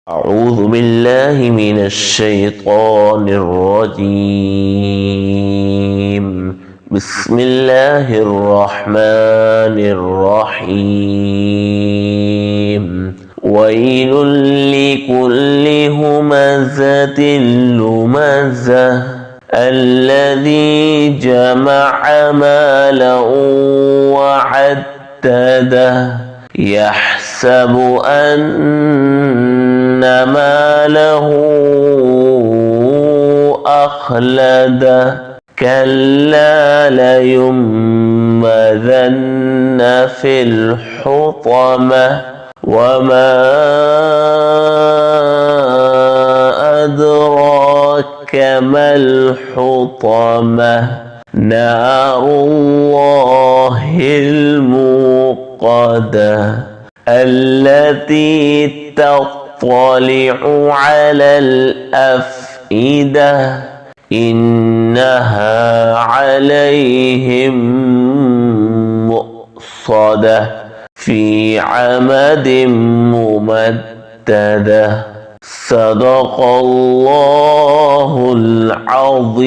أعوذ بالله من الشيطان الرجيم. بسم الله الرحمن الرحيم. ويل لكل همزة لمزة الذي جمع مالا وعدده يحسب أن ماله أخلده كلا لينبذن في الحطمة وما أدراك ما الحطمة نار الله الموقدة التي تطلع على الأفئدة إنها عليهم مؤصدة في عمد ممددة. صدق الله العظيم.